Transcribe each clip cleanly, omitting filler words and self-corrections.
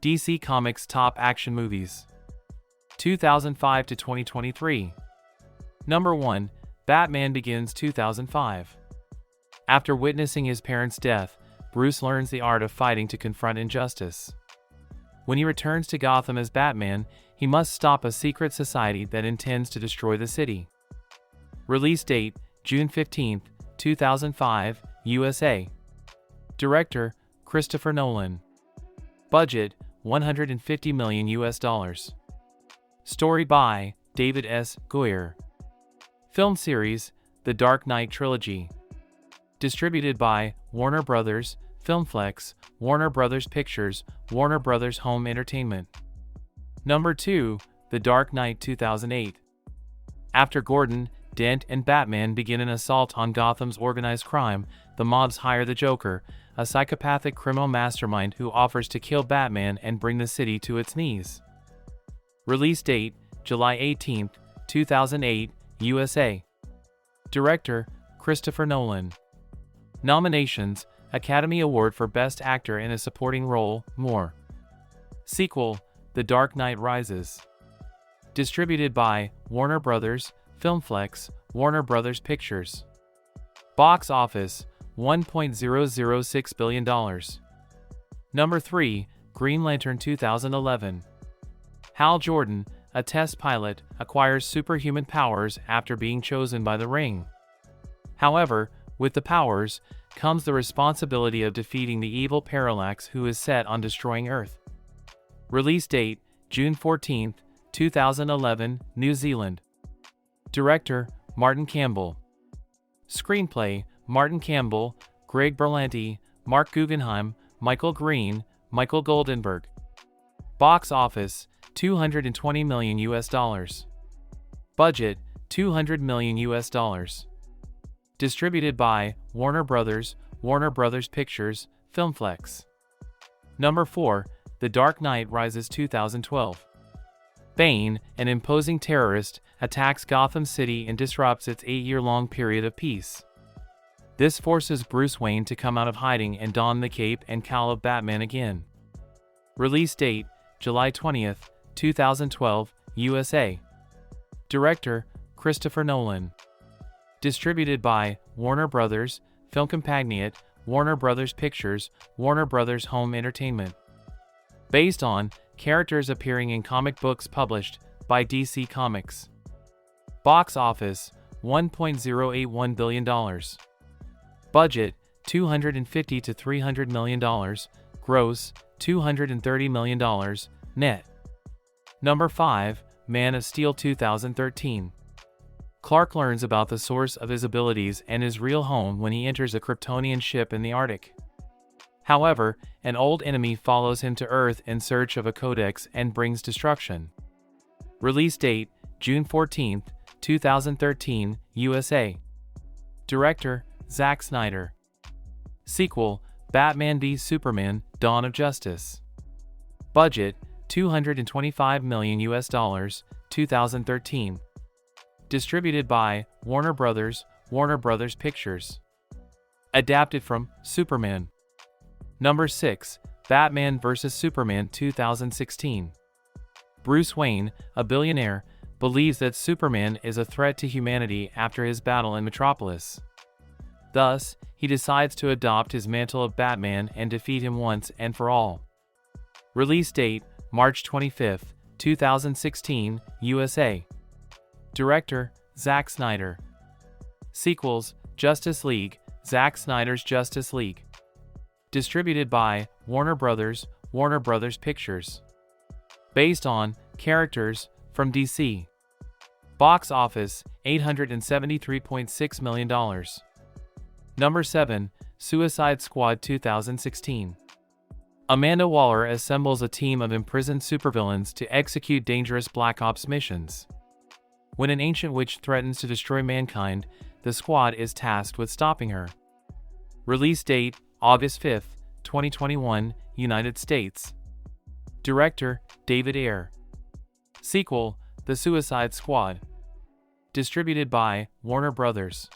DC Comics Top Action Movies 2005 to 2023. Number 1. Batman Begins 2005. After witnessing his parents' death, Bruce learns the art of fighting to confront injustice. When he returns to Gotham as Batman, he must stop a secret society that intends to destroy the city. Release date, June 15, 2005, USA. Director, Christopher Nolan. Budget, $150 million. Story by David S. Goyer. Film series, The Dark Knight Trilogy. Distributed by Warner Brothers, Filmflex, Warner Brothers Pictures, Warner Brothers Home Entertainment. Number 2. The Dark Knight 2008. After Gordon, Dent, and Batman begin an assault on Gotham's organized crime, the mobs hire the Joker, a psychopathic criminal mastermind who offers to kill Batman and bring the city to its knees. Release date, July 18, 2008, USA. Director, Christopher Nolan. Nominations, Academy Award for Best Actor in a Supporting Role, more. Sequel, The Dark Knight Rises. Distributed by Warner Brothers, Filmflex, Warner Brothers Pictures. Box office, $1.006 billion. Number 3, Green Lantern 2011. Hal Jordan, a test pilot, acquires superhuman powers after being chosen by the Ring. However, with the powers, comes the responsibility of defeating the evil Parallax who is set on destroying Earth. Release date, June 14, 2011, New Zealand. Director, Martin Campbell. Screenplay, Martin Campbell, Greg Berlanti, Mark Guggenheim, Michael Green, Michael Goldenberg. Box office, $220 million. Budget, $200 million. Distributed by Warner Brothers, Warner Brothers Pictures, Filmflex. Number 4, The Dark Knight Rises 2012. Bane, an imposing terrorist, attacks Gotham City and disrupts its 8-year-long period of peace. This forces Bruce Wayne to come out of hiding and don the cape and cowl of Batman again. Release date, July 20, 2012, USA. Director, Christopher Nolan. Distributed by Warner Brothers, Film Compagnate, Warner Brothers Pictures, Warner Brothers Home Entertainment. Based on characters appearing in comic books published by DC Comics. Box office, $1.081 billion. Budget, $250 to $300 million. Gross, $230 million. Net. Number 5, Man of Steel 2013. Clark learns about the source of his abilities and his real home when he enters a Kryptonian ship in the Arctic. However, an old enemy follows him to Earth in search of a codex and brings destruction. Release date, June 14, 2013, USA. Director, Zack Snyder. Sequel, Batman v Superman, Dawn of Justice. Budget, $225 million, 2013. Distributed by Warner Brothers, Warner Brothers Pictures. Adapted from Superman. Number 6, Batman vs Superman 2016. Bruce Wayne, a billionaire, believes that Superman is a threat to humanity after his battle in Metropolis. Thus, he decides to adopt his mantle of Batman and defeat him once and for all. Release date, March 25, 2016, USA. Director, Zack Snyder. Sequels, Justice League, Zack Snyder's Justice League. Distributed by Warner Brothers, Warner Brothers Pictures. Based on characters from DC. Box office, $873.6 million. Number 7, Suicide Squad 2016. Amanda Waller assembles a team of imprisoned supervillains to execute dangerous Black Ops missions. When an ancient witch threatens to destroy mankind, the squad is tasked with stopping her. Release date, August 5, 2021, United States. Director, David Ayer. Sequel, The Suicide Squad. Distributed by Warner Brothers.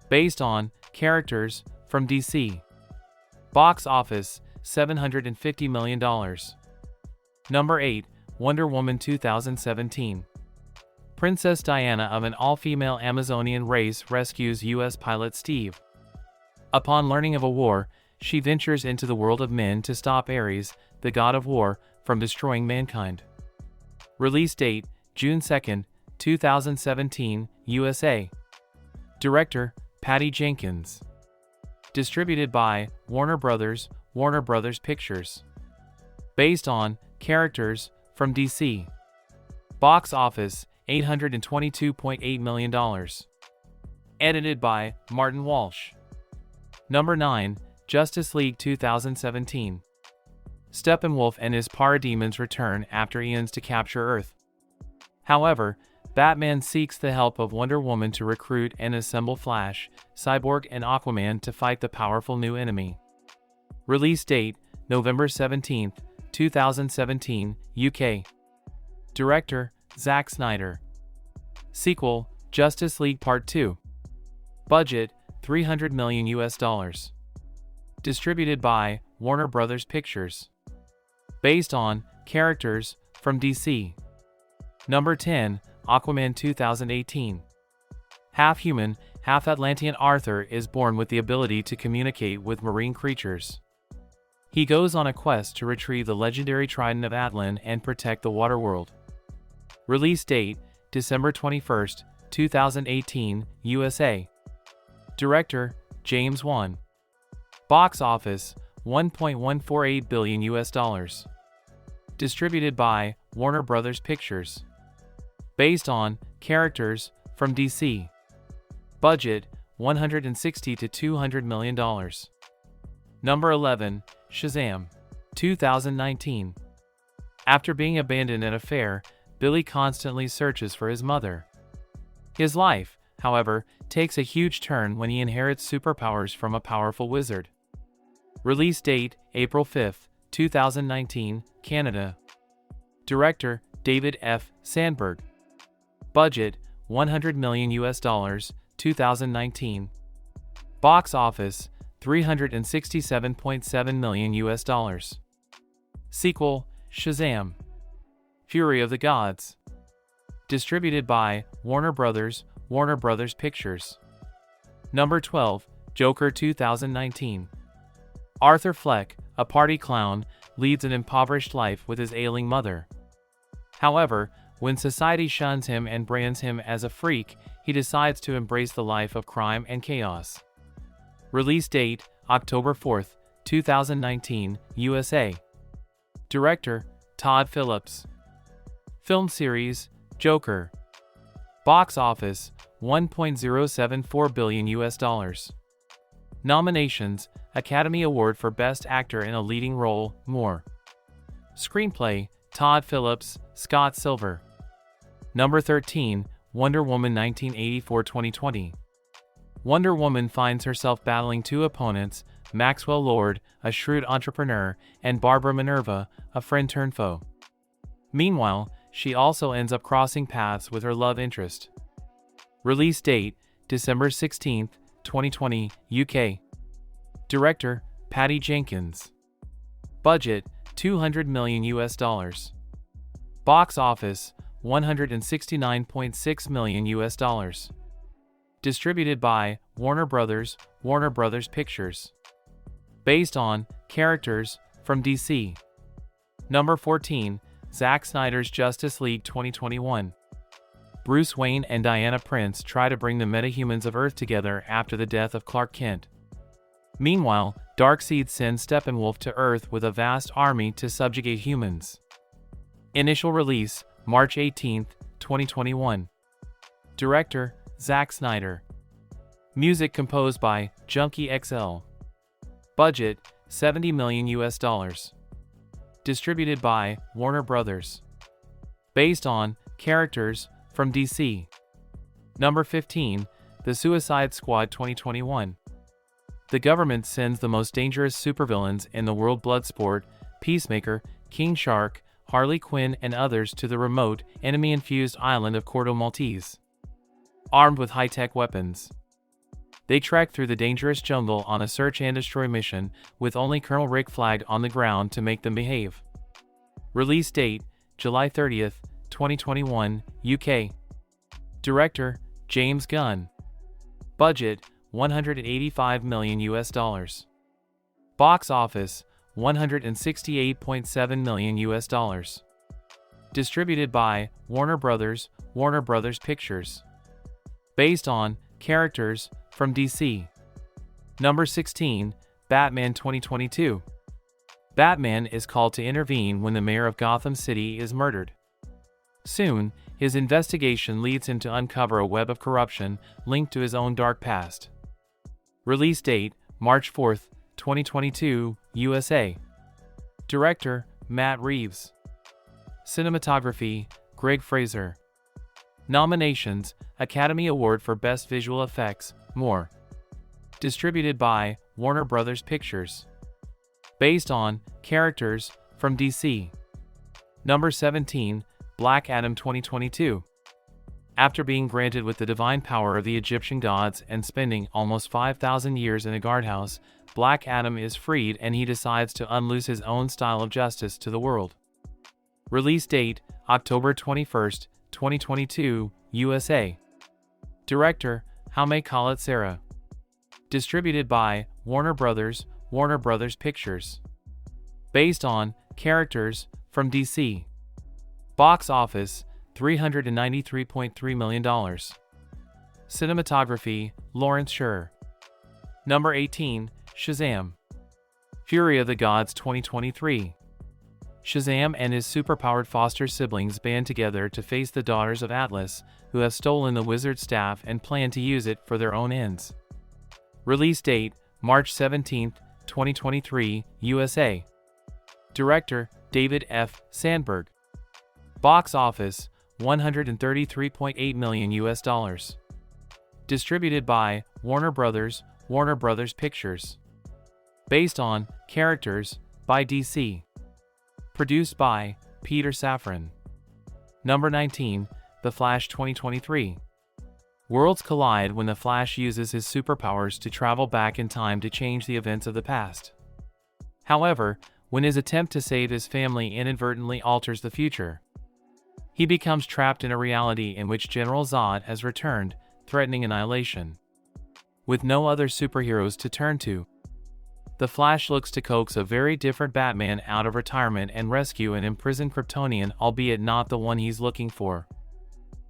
Based on characters from DC. Box office, $750 million. Number 8. Wonder Woman 2017. Princess Diana of an all-female Amazonian race rescues U.S. pilot Steve. Upon learning of a war, she ventures into the world of men to stop Ares, the god of war, from destroying mankind. Release date, June 2, 2017, USA. Director, Patty Jenkins. Distributed by Warner Brothers Pictures. Based on characters from DC. Box office, $822.8 million. Edited by Martin Walsh. Number 9. Justice League 2017. Steppenwolf and his parademons return after eons to capture Earth. However, Batman seeks the help of Wonder Woman to recruit and assemble Flash, Cyborg and Aquaman to fight the powerful new enemy. Release date, November 17, 2017, UK. Director, Zack Snyder. Sequel, Justice League Part 2. Budget, $300 million. Distributed by Warner Brothers Pictures. Based on characters from DC. Number 10. Aquaman 2018. Half human, half Atlantean Arthur is born with the ability to communicate with marine creatures. He goes on a quest to retrieve the legendary Trident of Atlan and protect the waterworld. Release date, December 21, 2018, USA. Director, James Wan. Box office, $1.148 billion. Distributed by Warner Brothers Pictures. Based on characters from DC. Budget, $160 to $200 million. Number 11. Shazam 2019. After being abandoned at a fair, Billy constantly searches for his mother. His life, however, takes a huge turn when he inherits superpowers from a powerful wizard. Release date, April 5, 2019, Canada. Director, David F. Sandberg. Budget, $100 million, 2019. Box office, $367.7 million. Sequel, Shazam. Fury of the Gods. Distributed by Warner Brothers Pictures. Number 12. Joker 2019. Arthur Fleck, a party clown, leads an impoverished life with his ailing mother. However, when society shuns him and brands him as a freak, he decides to embrace the life of crime and chaos. Release date, October 4, 2019, USA. Director, Todd Phillips. Film series, Joker. Box office, $1.074 billion. Nominations, Academy Award for Best Actor in a Leading Role, more. Screenplay, Todd Phillips, Scott Silver. Number 13, Wonder Woman 1984-2020. Wonder Woman finds herself battling two opponents, Maxwell Lord, a shrewd entrepreneur, and Barbara Minerva, a friend-turned-foe. Meanwhile, she also ends up crossing paths with her love interest. Release date, December 16, 2020, UK. Director, Patty Jenkins. Budget, $200 million. Box office, $169.6 million. Distributed by Warner Brothers Pictures. Based on characters from DC. Number 14. Zack Snyder's Justice League 2021. Bruce Wayne and Diana Prince try to bring the metahumans of Earth together after the death of Clark Kent. Meanwhile, Darkseid sends Steppenwolf to Earth with a vast army to subjugate humans. Initial release, March 18, 2021. Director, Zack Snyder. Music composed by Junkie XL. Budget, $70 million. Distributed by Warner Brothers. Based on characters from DC. Number 15. The Suicide Squad 2021. The government sends the most dangerous supervillains in the world, Bloodsport, Peacemaker, King Shark, Harley Quinn, and others to the remote, enemy-infused island of Corto Maltese. Armed with high-tech weapons, they trek through the dangerous jungle on a search and destroy mission, with only Colonel Rick Flag on the ground to make them behave. Release date, July 30th, 2021, UK. Director, James Gunn. Budget, $185 million US. Box office, $168.7 million US. Distributed by Warner Brothers Pictures. Based on characters from DC. Number 16, Batman 2022. Batman is called to intervene when the mayor of Gotham City is murdered. Soon, his investigation leads him to uncover a web of corruption linked to his own dark past. Release date, March 4th, 2022, USA. Director, Matt Reeves. Cinematography, Greg Fraser. Nominations, Academy Award for Best Visual Effects, more. Distributed by Warner Brothers Pictures. Based on characters from DC. Number 17, Black Adam 2022. After being granted with the divine power of the Egyptian gods and spending almost 5,000 years in a guardhouse, Black Adam is freed and he decides to unloose his own style of justice to the world. Release date, October 21st, 2022, USA. Director, Jaume Collet-Serra. Distributed by Warner Brothers Pictures. Based on characters from DC. Box office, $393.3 million. Cinematography, Lawrence Sher. Number 18, Shazam. Fury of the Gods 2023. Shazam and his superpowered foster siblings band together to face the daughters of Atlas, who have stolen the wizard staff and plan to use it for their own ends. Release date, March 17, 2023, USA. Director, David F. Sandberg. Box office, $133.8 million US. Distributed by Warner Brothers Pictures. Based on characters by DC. Produced by Peter Safran. Number 19, The Flash 2023. Worlds collide when the Flash uses his superpowers to travel back in time to change the events of the past. However, when his attempt to save his family inadvertently alters the future, he becomes trapped in a reality in which General Zod has returned, threatening annihilation. With no other superheroes to turn to, the Flash looks to coax a very different Batman out of retirement and rescue an imprisoned Kryptonian, albeit not the one he's looking for.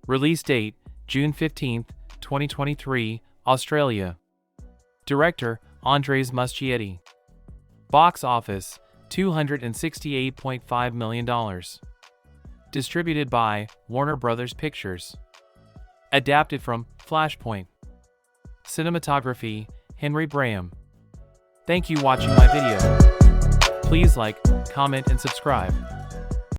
Release date, June 15, 2023, Australia. Director, Andres Muschietti. Box office, $268.5 million. Distributed by Warner Brothers Pictures. Adapted from Flashpoint. Cinematography, Henry Braham. Thank you for watching my video. Please like, comment and subscribe.